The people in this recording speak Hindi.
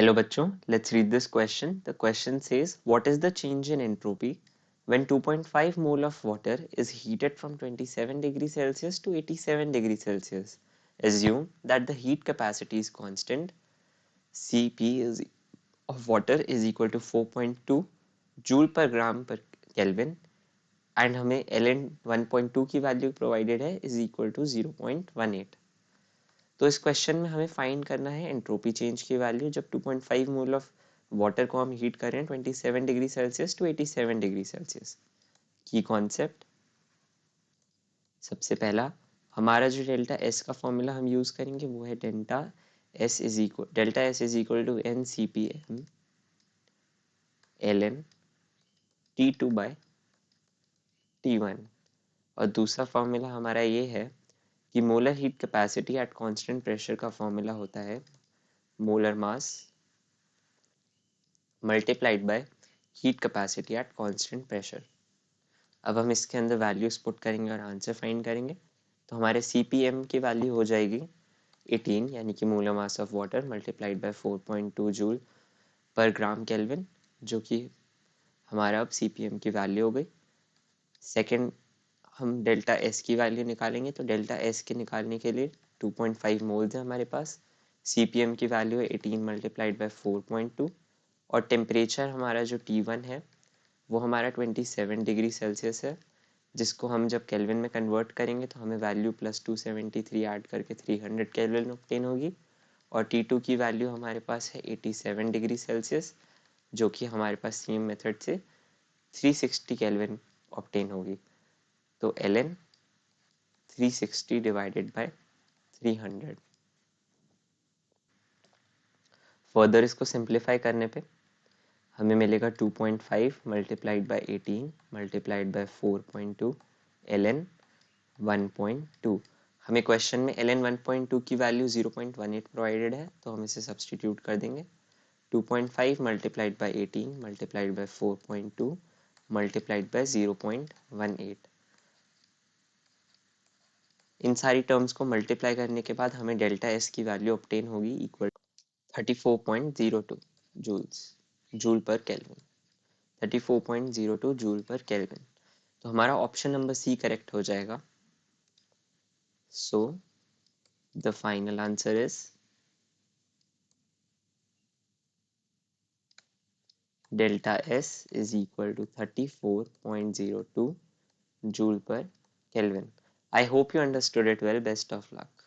Hello bachcho, let's read this question. The question says, what is the change in entropy when 2.5 mole of water is heated from 27 degrees Celsius to 87 degrees Celsius? Assume that the heat capacity is constant. Cp is of water is equal to 4.2 joule per gram per Kelvin and हमें ln 1.2 की वैल्यू प्रोवाइडेड है is equal to 0.18. तो इस क्वेश्चन में हमें फाइंड करना है एंट्रोपी चेंज की वैल्यू जब 2.5 मोल ऑफ वाटर को हम हीट करें 27 degree Celsius to 87 degree Celsius. की कॉन्सेप्ट, सबसे पहला हमारा जो डेल्टा एस का फॉर्मूला हम यूज करेंगे वो है delta S is equal to N C P M L N T two by T one. और दूसरा फॉर्मूला हमारा ये है कि molar heat capacity at constant pressure का फॉर्मूला होता है molar mass multiplied by heat capacity at constant pressure. अब हम इसके अंदर वैल्यूज पुट करेंगे और आंसर फाइंड करेंगे. तो हमारे CPM की वैल्यू हो जाएगी 18 यानी कि molar mass of water multiplied by 4.2 joule पर ग्राम केल्विन, जो कि हमारा अब CPM की वैल्यू हो गई. सेकेंड हम डेल्टा एस की वैल्यू निकालेंगे. तो डेल्टा एस के निकालने के लिए 2.5 मोल्स है हमारे पास. CPM की वैल्यू है 18 मल्टीप्लाइड बाय 4.2 और टेम्परेचर हमारा जो T1 है वो हमारा 27 डिग्री सेल्सियस है, जिसको हम जब केल्विन में कन्वर्ट करेंगे तो हमें वैल्यू प्लस 273 ऐड करके 300 केल्विन ऑब्टेन होगी. और T2 की वैल्यू हमारे पास है 87 डिग्री सेल्सियस, जो कि हमारे पास सेम मेथड से 360 केल्विन ऑब्टेन होगी. तो ln 360 डिवाइडेड बाय 300. फर्दर इसको सिंप्लीफाई करने पे हमें मिलेगा 2.5 multiplied by 18 multiplied by 4.2 ln 1.2. हमें क्वेश्चन में ln 1.2 की वैल्यू 0.18 प्रोवाइडेड है, तो हम इसे सब्सटीट्यूट कर देंगे. 2.5 multiplied by 18 multiplied by 4.2 multiplied by 0.18. इन सारी टर्म्स को मल्टीप्लाई करने के बाद हमें डेल्टा एस की वैल्यू ऑब्टेन होगी इक्वल 34.02 जूल्स जूल पर केल्विन. 34.02 जूल पर केल्विन. तो हमारा ऑप्शन नंबर सी करेक्ट हो जाएगा. So the final answer is delta S is equal to 34.02 joule per Kelvin. I hope you understood it well. Best of luck.